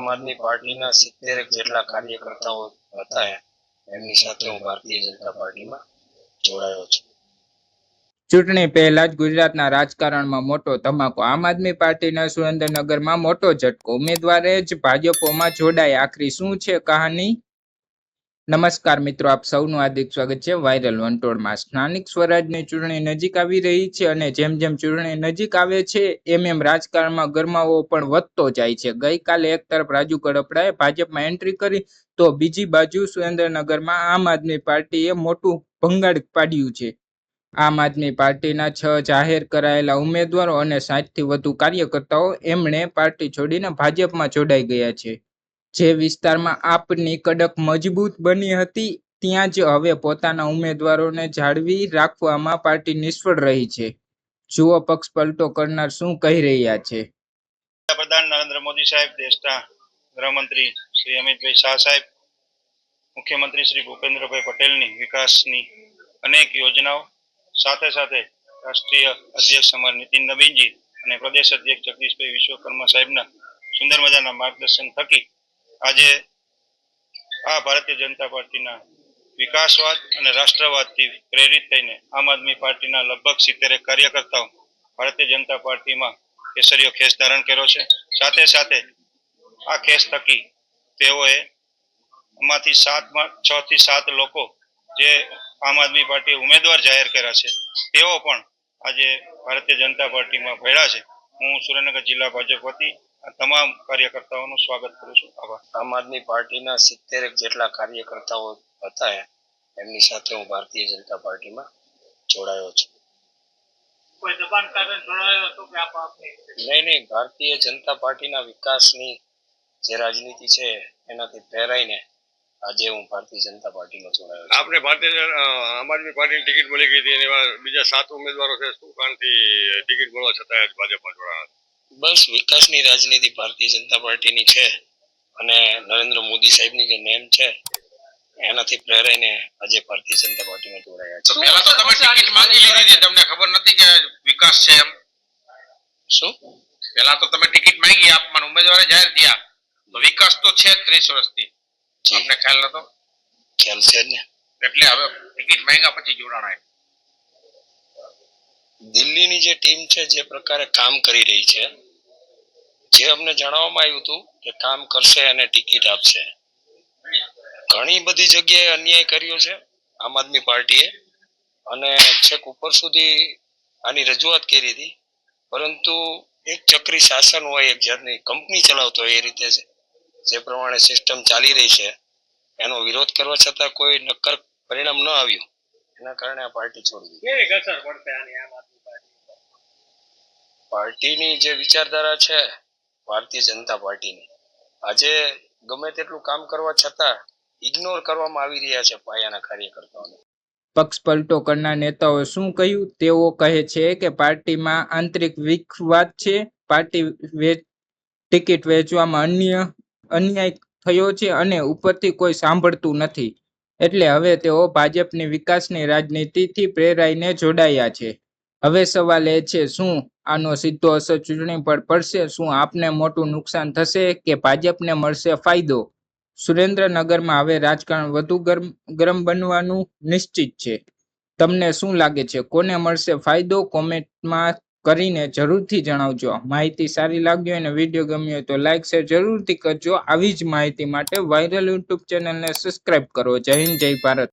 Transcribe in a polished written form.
આમ આદમી પાર્ટીના 70 જેટલા કાર્યકર્તાઓ હતા, એમની સાથે હું ભારતીય જનતા પાર્ટીમાં જોડાયો છું. ચૂંટણી પહેલા જ ગુજરાતના રાજકારણમાં મોટો ધમાકો. આમ આદમી પાર્ટીના સુરેન્દ્રનગરમાં મોટો ઝટકો. ઉમેદવારે જ ભાજપમાં જોડાય. આખરી શું છે કહાની? નમસ્કાર મિત્રો, આપ સૌનું હાર્દિક સ્વાગત છે વાયરલ વંટોળમાં. સ્થાનિક સ્વરાજની ચૂંટણી નજીક આવી રહી છે અને જેમ જેમ ચૂંટણી નજીક આવે છે એમ રાજકારણમાં ગરમાવો પણ વધતો જાય છે. ગઈકાલે એક તરફ રાજુ ગડપડાએ ભાજપમાં એન્ટ્રી કરી તો બીજી બાજુ સુરેન્દ્રનગરમાં આમ આદમી પાર્ટીએ મોટું ભંગાણ પાડ્યું છે. આમ આદમી પાર્ટીના 6 જાહેર કરાયેલા ઉમેદવારો અને 60થી વધુ કાર્યકર્તાઓ એમણે પાર્ટી છોડીને ભાજપમાં જોડાઈ ગયા છે. જે વિસ્તારમાં આપની કડક મજબૂત બની હતી ત્યાં જ હવે પોતાના ઉમેદવારોને જાળવી રાખવામાં પાર્ટી નિષ્ફળ રહી છે. જુઓ પક્ષ પલટો કરનાર શું કહી રહ્યા છે. વડાપ્રધાન નરેન્દ્ર મોદી સાહેબ, દેશના ગૃહમંત્રી શ્રી અમિતભાઈ શાહ સાહેબ, મુખ્યમંત્રી શ્રી ભૂપેન્દ્રભાઈ પટેલની વિકાસની અનેક યોજનાઓ, સાથે સાથે રાષ્ટ્રીય અધ્યક્ષ અમાર નીતિન નવીનજી અને પ્રદેશ અધ્યક્ષ જગદીશભાઈ વિશ્વકર્મા સાહેબના સુંદર મજાના માર્ગદર્શન થકી આજે આ ભારતીય જનતા પાર્ટીના વિકાસવાદ અને રાષ્ટ્રવાદથી પ્રેરિત થઈને આમ આદમી પાર્ટીના લગભગ 70 કાર્યકર્તાઓ ભારતીય જનતા પાર્ટીમાં કેસરીયો ખેસ ધારણ કર્યો છે. સાથે સાથે આ ખેસ થકી તેઓએ એમાંથી 6 થી 7 લોકો જે આમ આદમી પાર્ટીએ ઉમેદવાર જાહેર કર્યા છે તેઓ પણ આજે ભારતીય જનતા પાર્ટીમાં ભળ્યા છે. હું સુરેન્દ્રનગર જિલ્લા ભાજપ વતી આ તમામ કાર્યકર્તાઓનું સ્વાગત કરું છું. આભાર. આમ આદમી પાર્ટીના 70 જેટલા કાર્યકર્તાઓ હતા, એમની સાથે હું ભારતીય જનતા પાર્ટીમાં જોડાયો છું. કોઈ દબાણ કારણે જોડાયો હતો કે આપને? નહીં, ભારતીય જનતા પાર્ટીના વિકાસની જે રાજનીતિ છે એનાથી પ્રેરાઈને આજે હું ભારતીય જનતા પાર્ટીમાં જોડાયો છું. આપને ભારતીય આમ આદમી પાર્ટીની ટિકિટ મળી ગઈ હતી અને એવા બીજા 7 ઉમેદવારો છે, શું કારણથી ટિકિટ મળવા છતાં ભાજપમાં જોડાયા? બસ વિકાસની રાજનીતિ ભારતીય જનતા પાર્ટીની છે અને નરેન્દ્ર મોદી સાહેબની જે નેમ છે એનાથી પ્રેરાઈને આજે ભારતીય જનતા પાર્ટીમાં જોડાયા છે. પહેલા તો તમે ટિકિટ માંગી લીધી હતી, તમને ખબર નથી કે વિકાસ છે એમ? શું? પહેલા તો તમે ટિકિટ માંગી, આપમાં ઉમેદવારે જાહેર થયા, તો વિકાસ તો છે 30 વર્ષથી. આપને ખ્યાલ નતો? ખ્યાલ છે ને. એટલે હવે ટિકિટ માંગ્યા પછી જોડાણા. દિલ્હીની જે ટીમ છે જે પ્રકારે કામ કરી રહી છે, જે અમને જણાવવામાં આવ્યું હતું કે કામ કરશે અને ટિકિટ આપશે, ઘણી બધી જગ્યાએ અન્યાય કર્યો છે આમ આદમી પાર્ટીએ અને છેક ઉપર સુધી આની રજૂઆત કરી હતી, પરંતુ એક ચક્રી શાસન હોય, એક જાતની કંપની ચલાવતો હોય એ રીતે જે પ્રમાણે સિસ્ટમ ચાલી રહી છે એનો વિરોધ કરવા છતાં કોઈ નક્કર પરિણામ ન આવ્યું. એના કારણે આ પાર્ટી છોડી દીધી. કેવી અસર પડશે આની આમ આદમી પાર્ટીની જે વિચારધારા છે ભારતીય જનતા પાર્ટીની, આજે ગમે તેટલું કામ કરવા છતાં ઇગ્નોર કરવામાં આવી રહ્યા છે પાયાના કાર્યકર્તાઓને. પક્ષ પલટો કરનાર નેતાઓએ શું કહ્યું? તેઓ કહે છે કે પાર્ટીમાં આંતરિક વિખવાદ છે, પાર્ટી ટિકિટ વેચવામાં અન્યાય થયો છે અને ઉપરથી કોઈ સાંભળતું નથી. એટલે હવે તેઓ ભાજપની વિકાસની રાજનીતિથી પ્રેરાઈને જોડાયા છે. હવે સવાલ એ છે, શું આનો સીધો અસર ચૂંટણી પર પડશે? શું આપને મોટું નુકસાન થશે કે ભાજપને મળશે ફાયદો? સુરેન્દ્રનગરમાં હવે રાજકારણ વધુ ગરમ બનવાનું નિશ્ચિત છે. તમને શું લાગે છે? કોને મળશે ફાયદો? કોમેન્ટમાં કરીને જરૂરથી જણાવજો. માહિતી સારી લાગી હોય અને વિડીયો ગમ્યો હોય તો લાઈક શેર જરૂરથી કરજો. આવી જ માહિતી માટે વાયરલ યુટ્યુબ ચેનલને સબસ્ક્રાઇબ કરો. જય હિન્દ, જય ભારત.